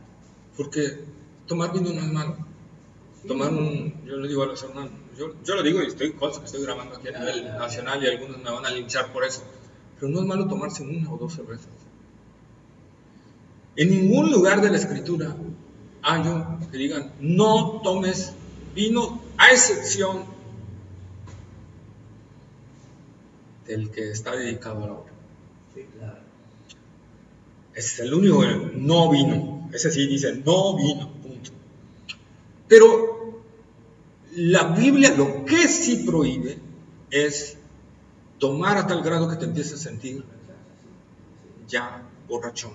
porque tomar vino no es malo. Yo le digo a los hermanos, yo lo digo y estoy grabando aquí a nivel nacional y algunos me van a linchar por eso, pero no es malo tomarse una o dos cervezas. En ningún lugar de la Escritura hay que digan no tomes vino, a excepción del que está dedicado a la obra. sí, claro. Es el único no vino, ese sí dice no vino, punto. Pero la Biblia lo que sí prohíbe es tomar a tal grado que te empieces a sentir ya borrachón.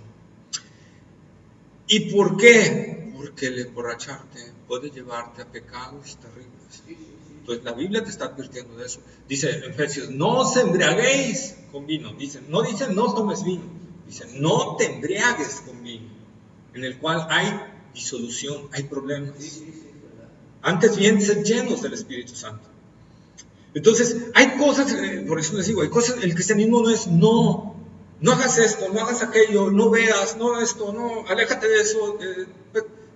¿Y por qué? Porque el emborracharte puede llevarte a pecados terribles. Entonces la Biblia te está advirtiendo de eso. Dice en Efesios, no os embriaguéis con vino. No dice no tomes vino. Dice no te embriagues con vino, en el cual hay disolución, hay problemas. Antes bien, sed llenos del Espíritu Santo. Entonces, hay cosas, por eso les digo, hay cosas, el cristianismo no es no hagas esto, no hagas aquello, no veas, no esto, no, aléjate de eso.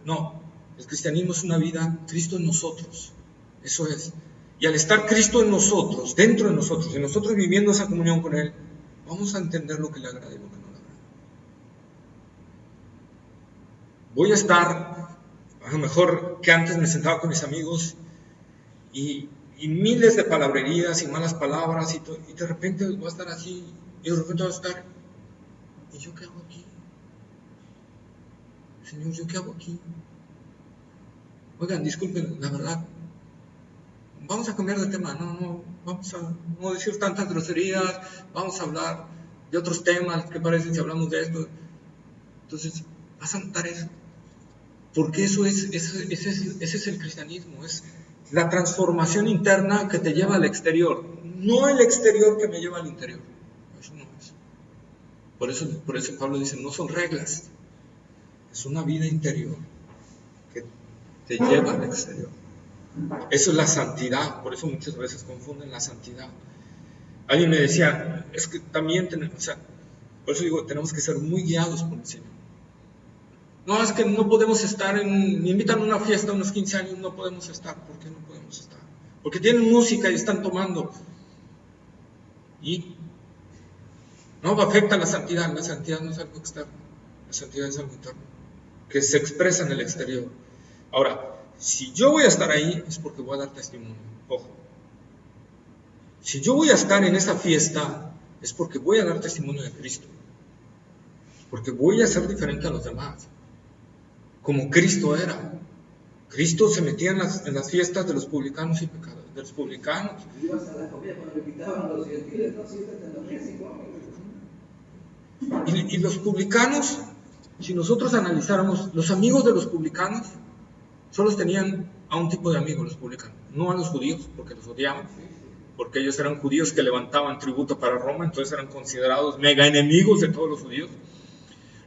No, el cristianismo es una vida, Cristo en nosotros, eso es. Y al estar Cristo en nosotros, dentro de nosotros, y nosotros viviendo esa comunión con Él, vamos a entender lo que le agrada y lo que no le agrada. Voy a estar, a lo mejor que antes me sentaba con mis amigos y miles de palabrerías y malas palabras y de repente voy a estar así y de repente voy a estar, ¿y yo qué hago aquí? Señor, ¿yo qué hago aquí? Oigan, disculpen, la verdad, vamos a cambiar de tema, vamos a no decir tantas groserías, vamos a hablar de otros temas, ¿qué parece si hablamos de esto? Entonces, vas a notar eso. Porque ese es el cristianismo, es la transformación interna que te lleva al exterior, no el exterior que me lleva al interior. Eso no es. Por eso Pablo dice, no son reglas, es una vida interior que te lleva al exterior. Eso es la santidad, por eso muchas veces confunden la santidad. Alguien me decía, es que también por eso digo, tenemos que ser muy guiados por el Señor. No, es que no podemos estar me invitan a una fiesta, unos 15 años, no podemos estar. ¿Por qué no podemos estar? Porque tienen música y están tomando. Y no afecta la santidad no es algo externo, la santidad es algo interno, que se expresa en el exterior. Ahora, si yo voy a estar ahí, es porque voy a dar testimonio. Ojo. Si yo voy a estar en esa fiesta, es porque voy a dar testimonio de Cristo. Porque voy a ser diferente a los demás. Como Cristo era. Cristo se metía en las fiestas de los publicanos y pecadores, de los publicanos. Ibas a la comida cuando le invitaban a los gentiles, ¿no? Siéntate en la mesa y come. Y los publicanos, si nosotros analizáramos, los amigos de los publicanos, solo tenían a un tipo de amigos los publicanos, no a los judíos, porque los odiaban, porque ellos eran judíos que levantaban tributo para Roma, entonces eran considerados mega enemigos de todos los judíos.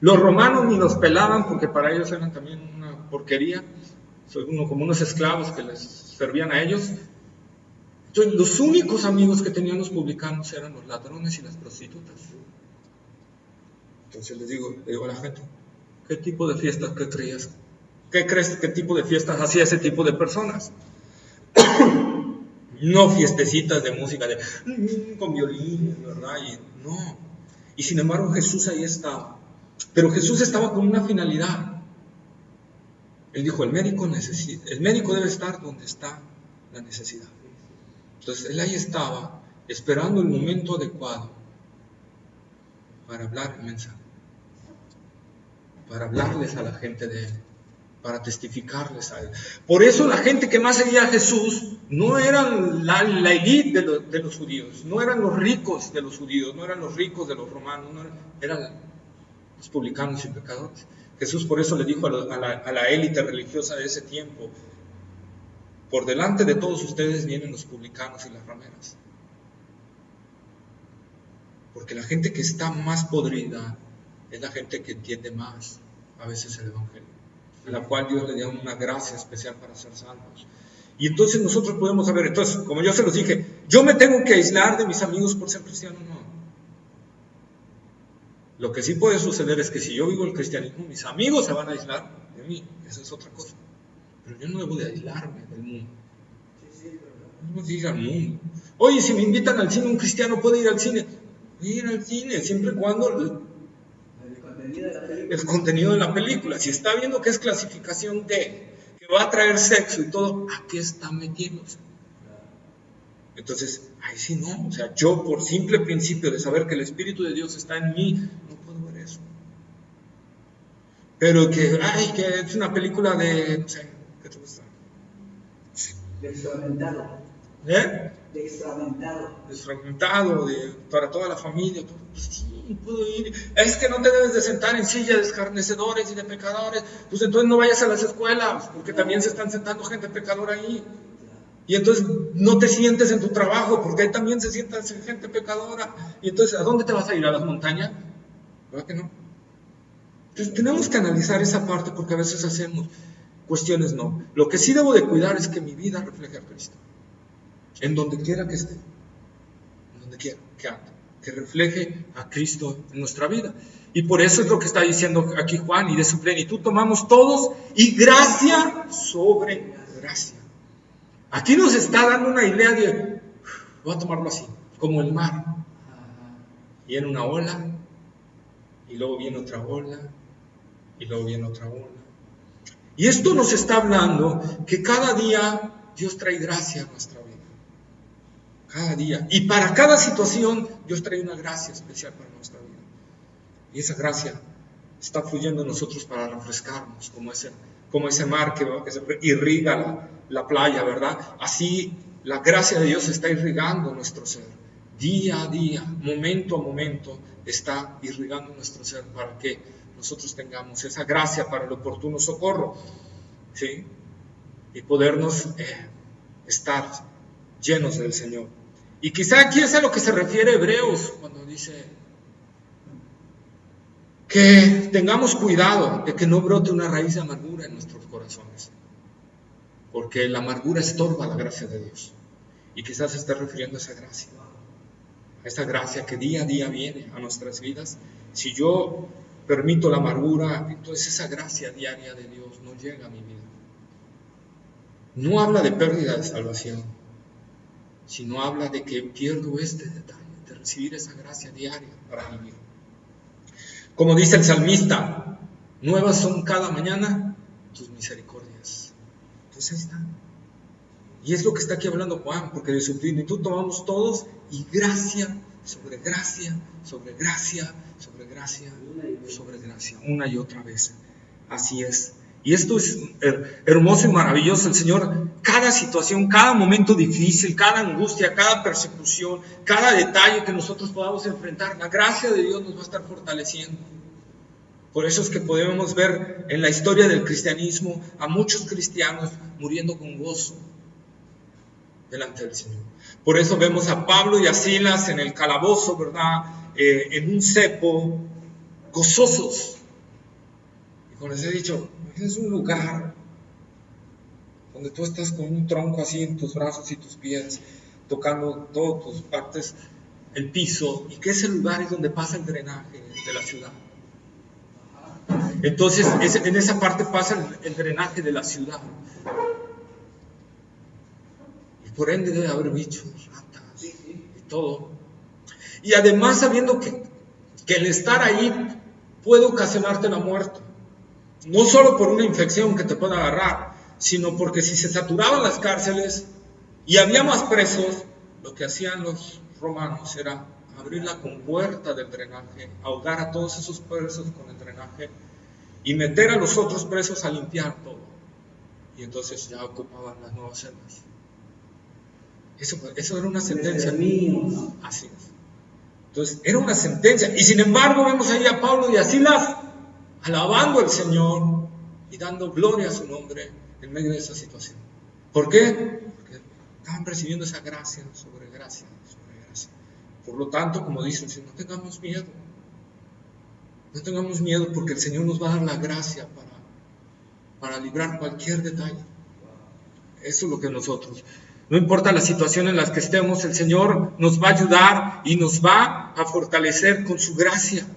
Los romanos ni los pelaban porque para ellos eran también una porquería, como unos esclavos que les servían a ellos. Entonces los únicos amigos que tenían los publicanos eran los ladrones y las prostitutas. Entonces le digo a la gente, ¿qué tipo de fiestas creías? ¿Qué crees qué tipo de fiestas hacía ese tipo de personas? No fiestecitas de música con violín, ¿verdad? No. Y sin embargo Jesús ahí estaba. Pero Jesús estaba con una finalidad. Él dijo, el médico debe estar donde está la necesidad. Entonces él ahí estaba, esperando el momento adecuado para hablar el mensaje, para hablarles a la gente de él, para testificarles a él. Por eso la gente que más seguía a Jesús no eran la élite de los judíos, no eran los ricos de los judíos, no eran los ricos de los romanos, eran los publicanos y pecadores. Jesús por eso le dijo a la élite religiosa de ese tiempo, por delante de todos ustedes vienen los publicanos y las rameras. Porque la gente que está más podrida es la gente que entiende más a veces el Evangelio, a la cual Dios le dio una gracia especial para ser salvos. Y entonces nosotros podemos saber, entonces, como yo se los dije, yo me tengo que aislar de mis amigos por ser cristiano, no. Lo que sí puede suceder es que si yo vivo el cristianismo, mis amigos se van a aislar de mí, esa es otra cosa. Pero yo no debo de aislarme del mundo. No debo de ir al mundo. Oye, si me invitan al cine, un cristiano puede ir al cine. Voy a ir al cine, siempre y cuando el contenido de la película. Si está viendo que es clasificación D, que va a traer sexo y todo, ¿a qué está metiéndose? Entonces, ahí sí no. O sea, yo por simple principio de saber que el Espíritu de Dios está en mí, no puedo ver eso. Pero que es una película de, no sé, ¿qué te gusta? De extramentado. ¿Eh? De extramentado. Desfragmentado, para toda la familia. Pues sí, puedo ir. Es que no te debes de sentar en silla de escarnecedores y de pecadores. Pues entonces no vayas a las escuelas, porque también se están sentando gente pecadora ahí. Y entonces no te sientes en tu trabajo, porque ahí también se sienta gente pecadora. Y entonces, ¿a dónde te vas a ir? ¿A las montañas? ¿Verdad que no? Entonces tenemos que analizar esa parte, porque a veces hacemos cuestiones no. Lo que sí debo de cuidar es que mi vida refleje a Cristo. En donde quiera que esté, en donde quiera que ande, que refleje a Cristo en nuestra vida. Y por eso es lo que está diciendo aquí Juan, y de su plenitud tomamos todos, y gracia sobre gracia. Aquí nos está dando una idea de, voy a tomarlo así, como el mar. Viene una ola, y luego viene otra ola, y luego viene otra ola. Y esto nos está hablando que cada día Dios trae gracia a nuestra vida. Cada día. Y para cada situación Dios trae una gracia especial para nuestra vida. Y esa gracia está fluyendo en nosotros para refrescarnos, como ese mar que irriga la playa, ¿verdad? Así la gracia de Dios está irrigando nuestro ser. Día a día, momento a momento, está irrigando nuestro ser para que nosotros tengamos esa gracia para el oportuno socorro, ¿sí? Y podernos estar llenos del Señor. Y quizá aquí es a lo que se refiere Hebreos cuando dice que tengamos cuidado de que no brote una raíz de amargura en nuestros corazones, porque la amargura estorba la gracia de Dios. Y quizás se esté refiriendo a esa gracia que día a día viene a nuestras vidas. Si yo permito la amargura, entonces esa gracia diaria de Dios no llega a mi vida. No habla de pérdida de salvación, sino habla de que pierdo este detalle, de recibir esa gracia diaria para vivir. Como dice el salmista, nuevas son cada mañana tus misericordias. Entonces ahí está. Y es lo que está aquí hablando Juan, porque de su plenitud tomamos todos, y gracia sobre gracia, sobre gracia, sobre gracia, sobre gracia, una y otra vez. Así es. Y esto es hermoso y maravilloso. El Señor, cada situación, cada momento difícil, cada angustia, cada persecución, cada detalle que nosotros podamos enfrentar, la gracia de Dios nos va a estar fortaleciendo. Por eso es que podemos ver en la historia del cristianismo a muchos cristianos muriendo con gozo delante del Señor. Por eso vemos a Pablo y a Silas en el calabozo, ¿verdad? En un cepo, gozosos. Y como les he dicho, es un lugar donde tú estás con un tronco así en tus brazos y tus pies, tocando todas tus partes, el piso, y que ese lugar es donde pasa el drenaje de la ciudad. Entonces, en esa parte pasa el drenaje de la ciudad. Y por ende debe haber bichos, ratas y todo. Y además sabiendo que el estar ahí puede ocasionarte la muerte. No solo por una infección que te pueda agarrar, sino porque si se saturaban las cárceles y había más presos, lo que hacían los romanos era abrir la compuerta del drenaje, ahogar a todos esos presos con el drenaje y meter a los otros presos a limpiar todo. Y entonces ya ocupaban las nuevas celdas. Eso era una sentencia. Así es. Entonces, era una sentencia. Y sin embargo, vemos ahí a Pablo y a Silas alabando al Señor y dando gloria a su nombre en medio de esa situación. ¿Por qué? Porque estaban recibiendo esa gracia sobre gracia sobre gracia. Por lo tanto, como dice el Señor, no tengamos miedo. No tengamos miedo porque el Señor nos va a dar la gracia para librar cualquier detalle. Eso es lo que nosotros... No importa la situación en la que estemos, el Señor nos va a ayudar y nos va a fortalecer con su gracia.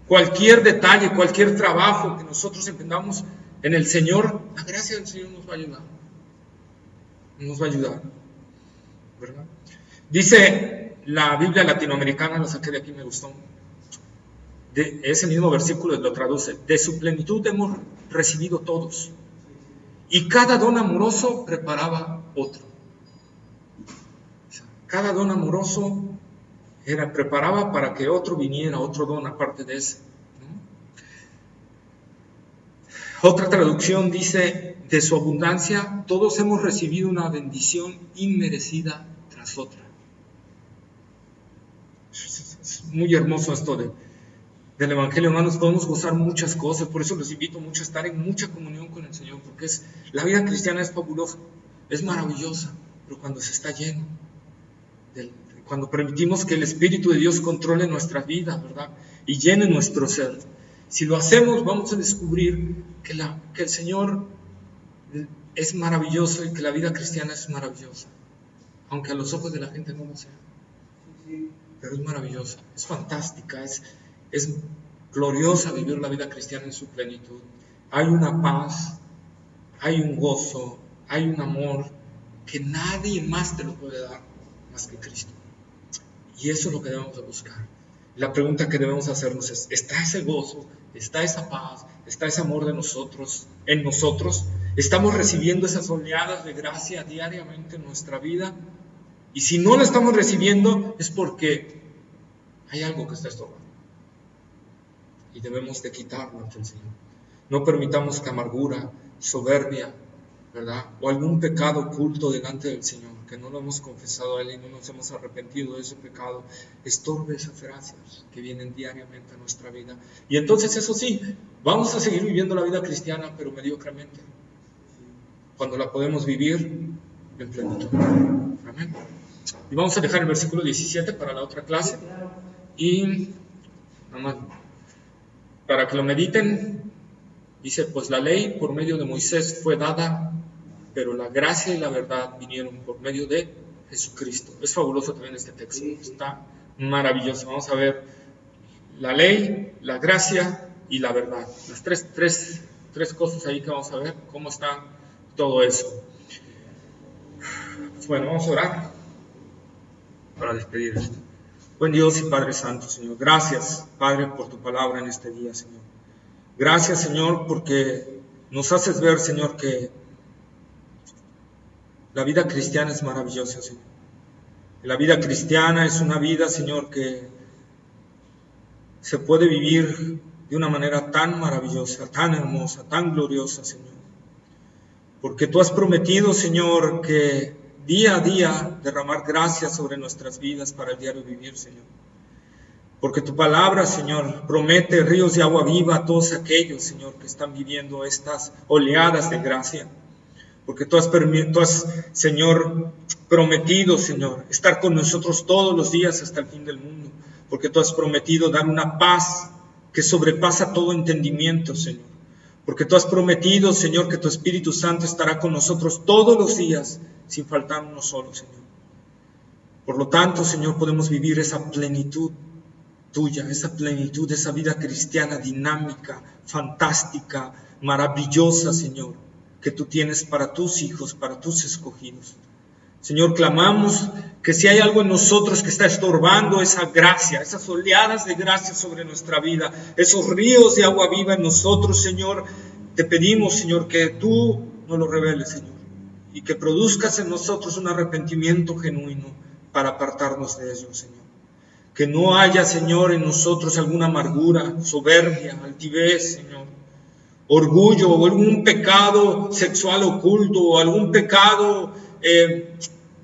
Cualquier detalle, cualquier trabajo que nosotros emprendamos en el Señor, la gracia del Señor nos va a ayudar. Nos va a ayudar, ¿verdad? Dice la Biblia latinoamericana, lo saqué de aquí, me gustó. Ese mismo versículo lo traduce: de su plenitud hemos recibido todos, y cada don amoroso preparaba otro. Cada don amoroso preparaba para que otro viniera, otro don aparte de ese, ¿no? Otra traducción dice: de su abundancia todos hemos recibido una bendición inmerecida tras otra. Es muy hermoso esto del Evangelio, hermanos. Podemos gozar muchas cosas, por eso los invito mucho a estar en mucha comunión con el Señor, porque la vida cristiana es fabulosa, es maravillosa, pero cuando se está lleno, cuando permitimos que el Espíritu de Dios controle nuestra vida, ¿verdad? Y llene nuestro ser. Si lo hacemos, vamos a descubrir que el Señor es maravilloso y que la vida cristiana es maravillosa, aunque a los ojos de la gente no lo sea. Pero es maravillosa, es fantástica, es gloriosa vivir la vida cristiana en su plenitud. Hay una paz, hay un gozo, hay un amor que nadie más te lo puede dar más que Cristo. Y eso es lo que debemos de buscar. La pregunta que debemos hacernos es: ¿está ese gozo? ¿Está esa paz? ¿Está ese amor en nosotros? ¿Estamos recibiendo esas oleadas de gracia diariamente en nuestra vida? Y si no lo estamos recibiendo, es porque hay algo que está estorbando. Y debemos de quitarlo ante el Señor. No permitamos que amargura, soberbia, ¿verdad?, o algún pecado oculto delante del Señor, que no lo hemos confesado a Él y no nos hemos arrepentido de ese pecado, estorbe esas gracias que vienen diariamente a nuestra vida. Y entonces, eso sí, vamos a seguir viviendo la vida cristiana, pero mediocremente, cuando la podemos vivir en plenitud. Amén. Y vamos a dejar el versículo 17 para la otra clase, y nada más para que lo mediten. Dice: pues la ley por medio de Moisés fue dada, pero la gracia y la verdad vinieron por medio de Jesucristo. Es fabuloso también este texto, está maravilloso. Vamos a ver la ley, la gracia y la verdad. Las tres cosas ahí que vamos a ver cómo está todo eso. Pues bueno, vamos a orar para despedir esto. Buen Dios y Padre Santo, Señor, gracias, Padre, por tu palabra en este día, Señor. Gracias, Señor, porque nos haces ver, Señor, que la vida cristiana es maravillosa, Señor. La vida cristiana es una vida, Señor, que se puede vivir de una manera tan maravillosa, tan hermosa, tan gloriosa, Señor. Porque tú has prometido, Señor, que día a día derramar gracia sobre nuestras vidas para el diario vivir, Señor. Porque tu palabra, Señor, promete ríos de agua viva a todos aquellos, Señor, que están viviendo estas oleadas de gracia. Porque tú has, Señor, prometido, Señor, estar con nosotros todos los días hasta el fin del mundo. Porque tú has prometido dar una paz que sobrepasa todo entendimiento, Señor. Porque tú has prometido, Señor, que tu Espíritu Santo estará con nosotros todos los días, sin faltar uno solo, Señor. Por lo tanto, Señor, podemos vivir esa plenitud tuya, esa plenitud, esa vida cristiana dinámica, fantástica, maravillosa, Señor, que tú tienes para tus hijos, para tus escogidos. Señor, clamamos que si hay algo en nosotros que está estorbando esa gracia, esas oleadas de gracia sobre nuestra vida, esos ríos de agua viva en nosotros, Señor, te pedimos, Señor, que tú nos lo reveles, Señor, y que produzcas en nosotros un arrepentimiento genuino para apartarnos de ello, Señor. Que no haya, Señor, en nosotros alguna amargura, soberbia, altivez, Señor, orgullo o algún pecado sexual oculto o algún pecado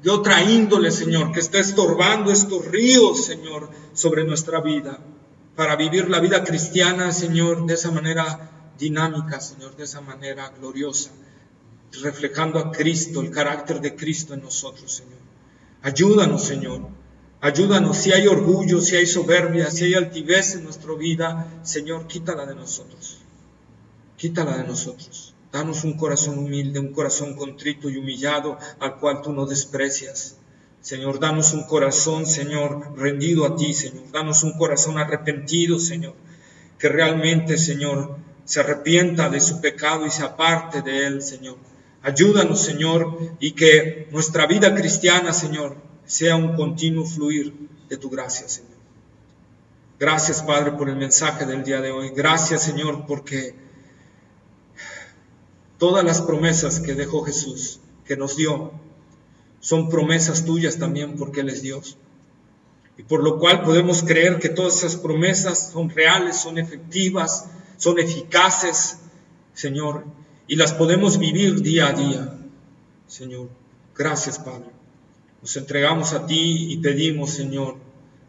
de otra índole, Señor, que esté estorbando estos ríos, Señor, sobre nuestra vida, para vivir la vida cristiana, Señor, de esa manera dinámica, Señor, de esa manera gloriosa, reflejando a Cristo, el carácter de Cristo en nosotros, Señor. Ayúdanos, Señor. Ayúdanos, si hay orgullo, si hay soberbia, si hay altivez en nuestra vida, Señor, quítala de nosotros. Quítala de nosotros. Danos un corazón humilde, un corazón contrito y humillado, al cual tú no desprecias. Señor, danos un corazón, Señor, rendido a ti, Señor. Danos un corazón arrepentido, Señor, que realmente, Señor, se arrepienta de su pecado y se aparte de él, Señor. Ayúdanos, Señor, y que nuestra vida cristiana, Señor, sea un continuo fluir de tu gracia, Señor. Gracias, Padre, por el mensaje del día de hoy. Gracias, Señor, porque todas las promesas que dejó Jesús, que nos dio, son promesas tuyas también, porque Él es Dios. Y por lo cual podemos creer que todas esas promesas son reales, son efectivas, son eficaces, Señor, y las podemos vivir día a día, Señor. Gracias, Padre. Nos entregamos a ti y pedimos, Señor,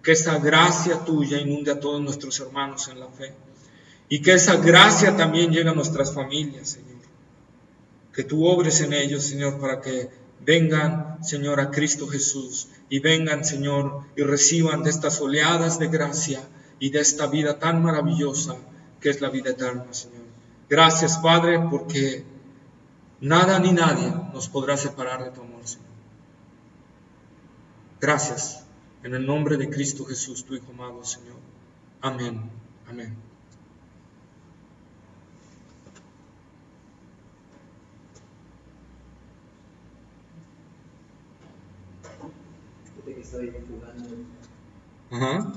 que esa gracia tuya inunde a todos nuestros hermanos en la fe, y que esa gracia también llegue a nuestras familias, Señor. Que tú obres en ellos, Señor, para que vengan, Señor, a Cristo Jesús, y vengan, Señor, y reciban de estas oleadas de gracia y de esta vida tan maravillosa que es la vida eterna, Señor. Gracias, Padre, porque nada ni nadie nos podrá separar de tu amor, Señor. Gracias, en el nombre de Cristo Jesús, tu Hijo amado, Señor. Amén. Amén. Que estaba jugando. Ajá.